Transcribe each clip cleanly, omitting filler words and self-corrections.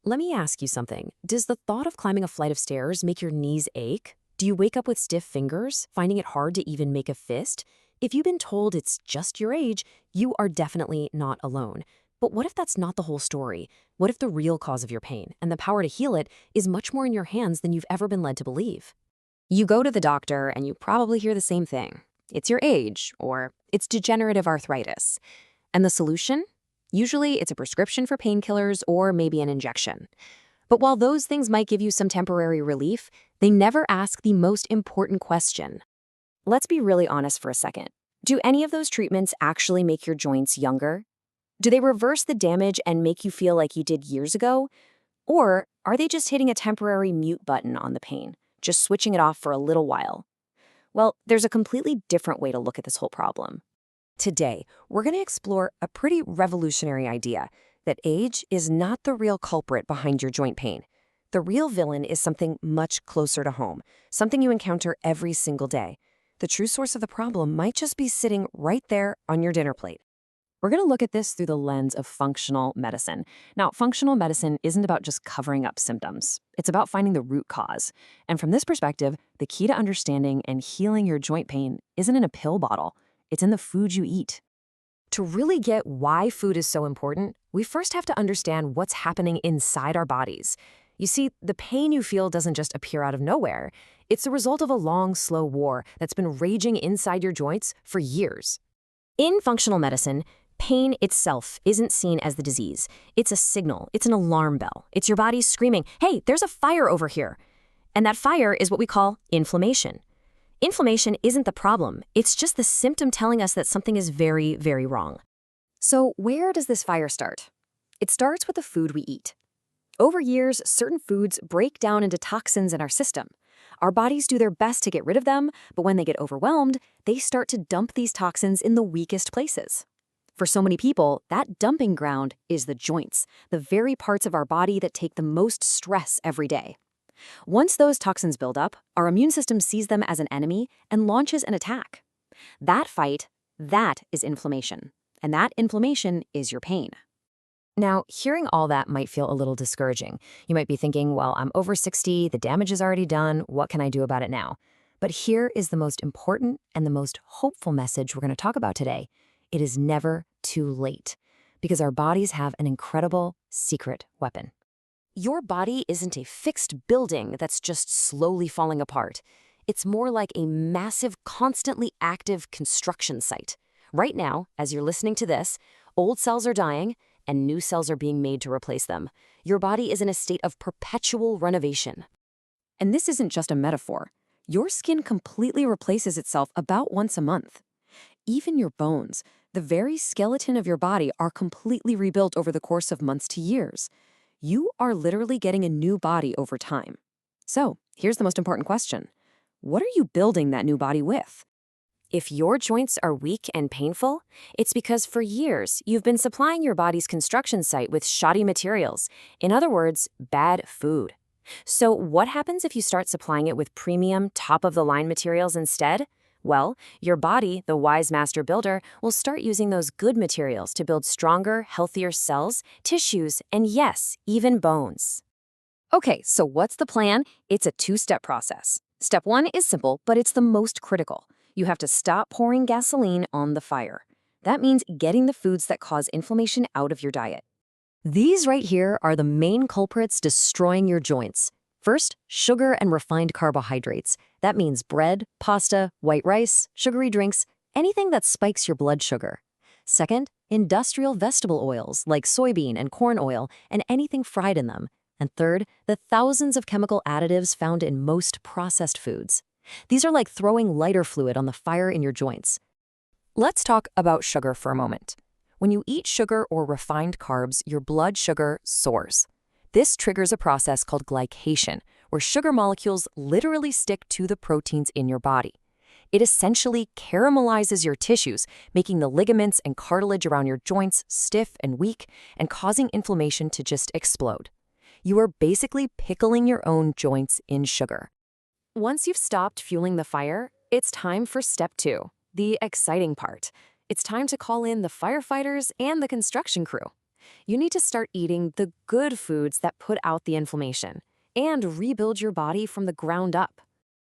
Let me ask you something. Does the thought of climbing a flight of stairs make your knees ache? Do you wake up with stiff fingers, finding it hard to even make a fist? If you've been told it's just your age, you are definitely not alone. But what if that's not the whole story? What if the real cause of your pain and the power to heal it is much more in your hands than you've ever been led to believe? You go to the doctor and you probably hear the same thing. It's your age, or it's degenerative arthritis. And the solution? Usually it's a prescription for painkillers or maybe an injection. But while those things might give you some temporary relief, they never ask the most important question. Let's be really honest for a second. Do any of those treatments actually make your joints younger? Do they reverse the damage and make you feel like you did years ago? Or are they just hitting a temporary mute button on the pain, just switching it off for a little while? Well, there's a completely different way to look at this whole problem. Today, we're going to explore a pretty revolutionary idea that age is not the real culprit behind your joint pain. The real villain is something much closer to home, something you encounter every single day. The true source of the problem might just be sitting right there on your dinner plate. We're going to look at this through the lens of functional medicine. Now, functional medicine isn't about just covering up symptoms. It's about finding the root cause. And from this perspective, the key to understanding and healing your joint pain isn't in a pill bottle. It's in the food you eat. To really get why food is so important, we first have to understand what's happening inside our bodies. You see, the pain you feel doesn't just appear out of nowhere. It's the result of a long, slow war that's been raging inside your joints for years. In functional medicine, pain itself isn't seen as the disease. It's a signal. It's an alarm bell. It's your body screaming, "Hey, there's a fire over here." And that fire is what we call inflammation. Inflammation isn't the problem. It's just the symptom telling us that something is very, very wrong. So where does this fire start? It starts with the food we eat. Over years, certain foods break down into toxins in our system. Our bodies do their best to get rid of them, but when they get overwhelmed, they start to dump these toxins in the weakest places. For so many people, that dumping ground is the joints, the very parts of our body that take the most stress every day. Once those toxins build up, our immune system sees them as an enemy and launches an attack. That fight, that is inflammation. And that inflammation is your pain. Now, hearing all that might feel a little discouraging. You might be thinking, well, I'm over 60, the damage is already done, what can I do about it now? But here is the most important and the most hopeful message we're going to talk about today. It is never too late, because our bodies have an incredible secret weapon. Your body isn't a fixed building that's just slowly falling apart. It's more like a massive, constantly active construction site. Right now, as you're listening to this, old cells are dying and new cells are being made to replace them. Your body is in a state of perpetual renovation. And this isn't just a metaphor. Your skin completely replaces itself about once a month. Even your bones, the very skeleton of your body, are completely rebuilt over the course of months to years. You are literally getting a new body over time. So, here's the most important question. What are you building that new body with? If your joints are weak and painful, it's because for years you've been supplying your body's construction site with shoddy materials. In other words, bad food. So what happens if you start supplying it with premium, top-of-the-line materials instead? Well, your body, the wise master builder, will start using those good materials to build stronger, healthier cells, tissues, and yes, even bones. Okay, so what's the plan? It's a two-step process. Step one is simple, but it's the most critical. You have to stop pouring gasoline on the fire. That means getting the foods that cause inflammation out of your diet. These right here are the main culprits destroying your joints. First, sugar and refined carbohydrates. That means bread, pasta, white rice, sugary drinks, anything that spikes your blood sugar. Second, industrial vegetable oils like soybean and corn oil and anything fried in them. And third, the thousands of chemical additives found in most processed foods. These are like throwing lighter fluid on the fire in your joints. Let's talk about sugar for a moment. When you eat sugar or refined carbs, your blood sugar soars. This triggers a process called glycation, where sugar molecules literally stick to the proteins in your body. It essentially caramelizes your tissues, making the ligaments and cartilage around your joints stiff and weak and causing inflammation to just explode. You are basically pickling your own joints in sugar. Once you've stopped fueling the fire, it's time for step two, the exciting part. It's time to call in the firefighters and the construction crew. You need to start eating the good foods that put out the inflammation and rebuild your body from the ground up.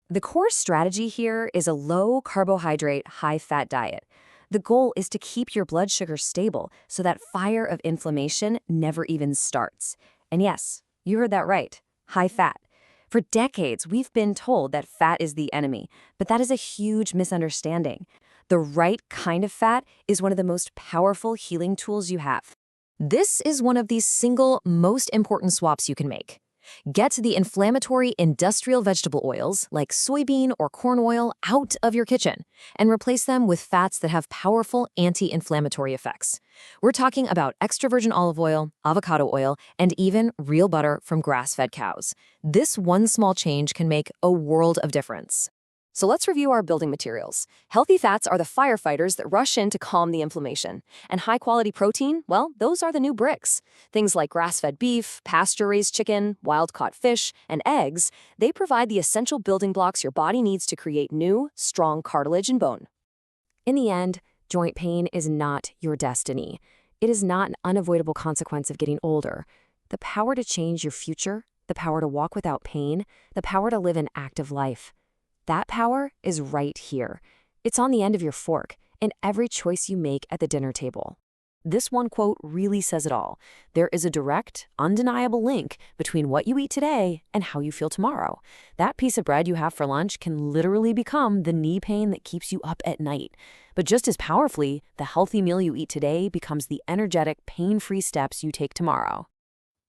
The core strategy here is a low carbohydrate, high fat diet. The goal is to keep your blood sugar stable so that fire of inflammation never even starts. And yes, you heard that right, high fat. For decades, we've been told that fat is the enemy, but that is a huge misunderstanding. The right kind of fat is one of the most powerful healing tools you have. This is one of the single most important swaps you can make. Get the inflammatory industrial vegetable oils like soybean or corn oil out of your kitchen and replace them with fats that have powerful anti-inflammatory effects. We're talking about extra virgin olive oil, avocado oil, and even real butter from grass-fed cows. This one small change can make a world of difference. So let's review our building materials. Healthy fats are the firefighters that rush in to calm the inflammation. And high-quality protein, well, those are the new bricks. Things like grass-fed beef, pasture-raised chicken, wild-caught fish, and eggs, they provide the essential building blocks your body needs to create new, strong cartilage and bone. In the end, joint pain is not your destiny. It is not an unavoidable consequence of getting older. The power to change your future, the power to walk without pain, the power to live an active life. That power is right here. It's on the end of your fork, in every choice you make at the dinner table. This one quote really says it all. There is a direct, undeniable link between what you eat today and how you feel tomorrow. That piece of bread you have for lunch can literally become the knee pain that keeps you up at night. But just as powerfully, the healthy meal you eat today becomes the energetic, pain-free steps you take tomorrow.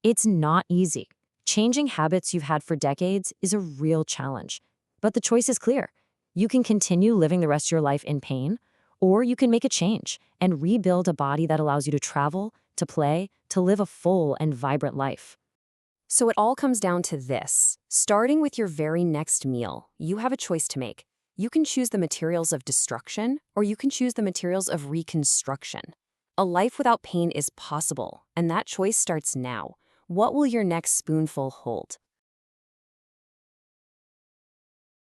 It's not easy. Changing habits you've had for decades is a real challenge. But the choice is clear. You can continue living the rest of your life in pain, or you can make a change and rebuild a body that allows you to travel, to play, to live a full and vibrant life. So it all comes down to this. Starting with your very next meal, you have a choice to make. You can choose the materials of destruction, or you can choose the materials of reconstruction. A life without pain is possible, and that choice starts now. What will your next spoonful hold?